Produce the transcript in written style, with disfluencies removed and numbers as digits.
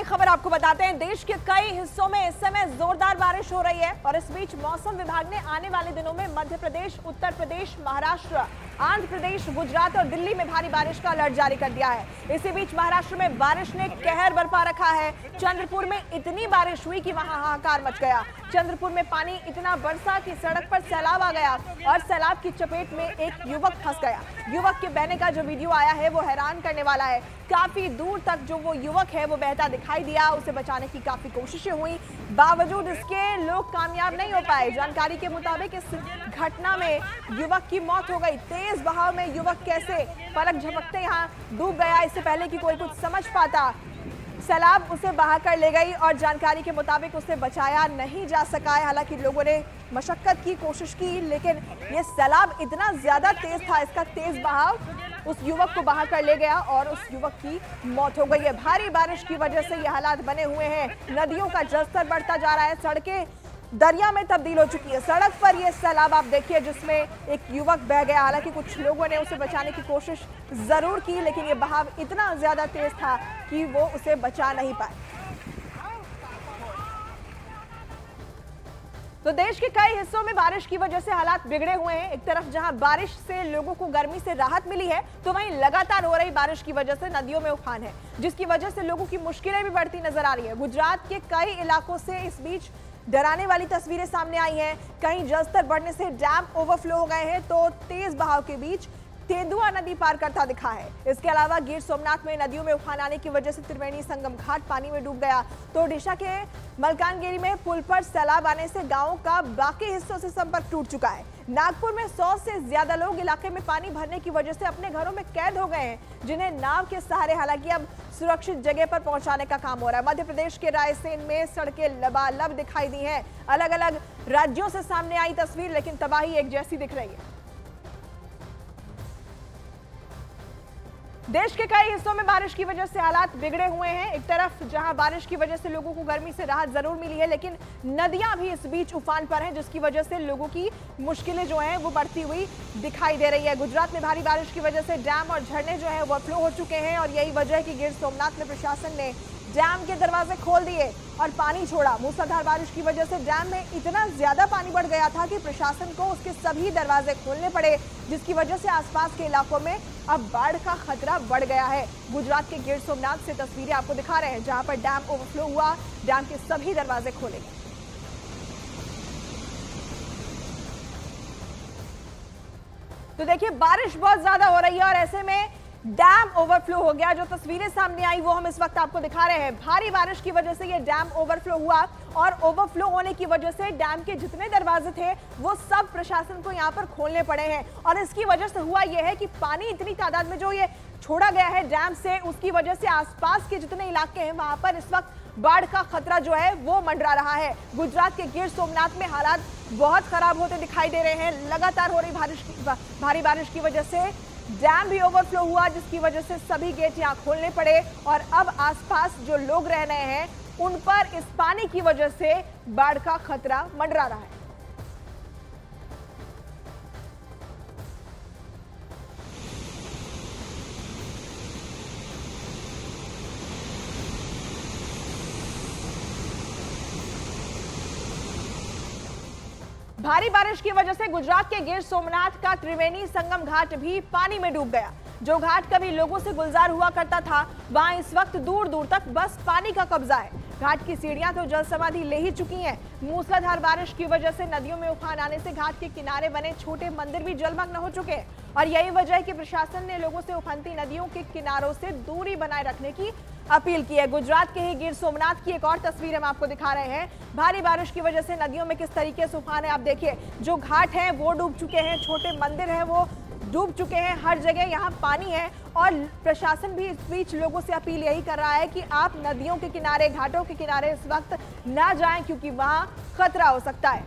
बड़ी खबर आपको बताते हैं। देश के कई हिस्सों में इस समय जोरदार बारिश हो रही है और इस बीच मौसम विभाग ने आने वाले दिनों में मध्य प्रदेश, उत्तर प्रदेश, महाराष्ट्र, आंध्र प्रदेश, गुजरात और दिल्ली में भारी बारिश का अलर्ट जारी कर दिया है। इसी बीच महाराष्ट्र में बारिश ने कहर बरपा रखा है। चंद्रपुर में इतनी बारिश हुई कि वहां हाहाकार मच गया। चंद्रपुर में पानी इतना बरसा कि सड़क पर सैलाब आ गया और सैलाब की चपेट में एक युवक फंस गया। युवक के बहने का जो वीडियो आया है वो हैरान करने वाला है। काफी दूर तक जो वो युवक है वो बहता दिखाई दिया। उसे बचाने की काफी कोशिशें हुई, बावजूद इसके लोग कामयाब नहीं हो पाए। जानकारी के मुताबिक इस घटना में युवक की मौत हो गई। तेज बहाव में युवक कैसे पलक झपकते यहाँ डूब गया, इससे पहले कि कोई कुछ समझ पाता। सैलाब उसे बहा कर ले गई और जानकारी के मुताबिक उसे बचाया नहीं जा सका है। हालांकि लोगों ने मशक्कत की, कोशिश की, लेकिन ये सैलाब इतना ज्यादा तेज था, इसका तेज बहाव उस युवक को बहा कर ले गया और उस युवक की मौत हो गई है। भारी बारिश की वजह से ये हालात बने हुए हैं। नदियों का जलस्तर बढ़ता जा रहा है, सड़कें दरिया में तब्दील हो चुकी है। सड़क पर ये सैलाब आप देखिए जिसमें एक युवक बह गया। हालांकि कुछ लोगों ने उसे बचाने की कोशिश जरूर की, लेकिन ये बहाव इतना ज्यादा तेज था कि वो उसे बचा नहीं पाए। तो देश के कई हिस्सों में बारिश की वजह से हालात बिगड़े हुए हैं। एक तरफ जहां बारिश से लोगों को गर्मी से राहत मिली है, तो वहीं लगातार हो रही बारिश की वजह से नदियों में उफान है, जिसकी वजह से लोगों की मुश्किलें भी बढ़ती नजर आ रही है। गुजरात के कई इलाकों से इस बीच डराने वाली तस्वीरें सामने आई हैं। कहीं जलस्तर बढ़ने से डैम ओवरफ्लो हो गए हैं, तो तेज बहाव के बीच तेंदुआ नदी पार करता दिखा है। इसके अलावा गिर सोमनाथ में नदियों में उफान आने की वजह से त्रिवेणी संगम घाट पानी में डूब गया। तो ओडिशा के मलकानगिरी में पुल पर सैलाब आने से गांवों का बाकी हिस्सों से संपर्क टूट चुका है। नागपुर में 100 से ज्यादा लोग इलाके में पानी भरने की वजह से अपने घरों में कैद हो गए हैं, जिन्हें नाव के सहारे हालांकि अब सुरक्षित जगह पर पहुंचाने का काम हो रहा है। मध्य प्रदेश के रायसेन में सड़कें लबालब दिखाई दी हैं। अलग अलग राज्यों से सामने आई तस्वीर, लेकिन तबाही एक जैसी दिख रही है। देश के कई हिस्सों में बारिश की वजह से हालात बिगड़े हुए हैं। एक तरफ जहां बारिश की वजह से लोगों को गर्मी से राहत जरूर मिली है, लेकिन नदियां भी इस बीच उफान पर हैं, जिसकी वजह से लोगों की मुश्किलें जो हैं वो बढ़ती हुई दिखाई दे रही है। गुजरात में भारी बारिश की वजह से डैम और झरने जो है ओवरफ्लो हो चुके हैं और यही वजह है कि गिर सोमनाथ में प्रशासन ने डैम के दरवाजे खोल दिए और पानी छोड़ा। मूसलाधार बारिश की वजह से डैम में इतना ज्यादा पानी बढ़ गया था कि प्रशासन को उसके सभी दरवाजे खोलने पड़े, जिसकी वजह से आसपास के इलाकों में अब बाढ़ का खतरा बढ़ गया है। गुजरात के गिर सोमनाथ से तस्वीरें आपको दिखा रहे हैं, जहां पर डैम ओवरफ्लो हुआ, डैम के सभी दरवाजे खोले गए। तो देखिए बारिश बहुत ज्यादा हो रही है और ऐसे में डैम ओवरफ्लो हो गया। जो तस्वीरें सामने आई वो हम इस वक्त आपको दिखा रहे हैं। भारी बारिश की वजह से ये डैम ओवरफ्लो हुआ और ओवरफ्लो होने की वजह से डैम के जितने दरवाजे थे वो सब प्रशासन को यहाँ पर खोलने पड़े हैं। और इसकी वजह से हुआ ये है कि पानी इतनी तादाद में जो ये छोड़ा गया है डैम से, उसकी वजह से आसपास के जितने इलाके हैं वहां पर इस वक्त बाढ़ का खतरा जो है वो मंडरा रहा है। गुजरात के गिर सोमनाथ में हालात बहुत खराब होते दिखाई दे रहे हैं। लगातार हो रही भारी बारिश की वजह से डैम भी ओवरफ्लो हुआ, जिसकी वजह से सभी गेट यहां खोलने पड़े और अब आसपास जो लोग रह रहे हैं उन पर इस पानी की वजह से बाढ़ का खतरा मंडरा रहा है। भारी बारिश की वजह से गुजरात के गिर सोमनाथ का त्रिवेणी संगम घाट भी पानी में डूब गया। जो घाट कभी लोगों से गुलजार हुआ करता था, वहां इस वक्त दूर दूर तक बस पानी का कब्जा है। घाट की सीढ़ियां तो जल समाधि ले ही चुकी हैं। मूसलाधार बारिश की वजह से नदियों में उफान आने से घाट के किनारे बने छोटे मंदिर भी जलमग्न हो चुके हैं और यही वजह है कि प्रशासन ने लोगों से उफनती नदियों के किनारों से दूरी बनाए रखने की अपील की है। गुजरात के ही गिर सोमनाथ की एक और तस्वीर हम आपको दिखा रहे हैं। भारी बारिश की वजह से नदियों में किस तरीके से उफान है आप देखिए। जो घाट हैं वो डूब चुके हैं, छोटे मंदिर हैं वो डूब चुके हैं, हर जगह यहाँ पानी है और प्रशासन भी इस बीच लोगों से अपील यही कर रहा है कि आप नदियों के किनारे, घाटों के किनारे इस वक्त ना जाएं, क्योंकि वहां खतरा हो सकता है।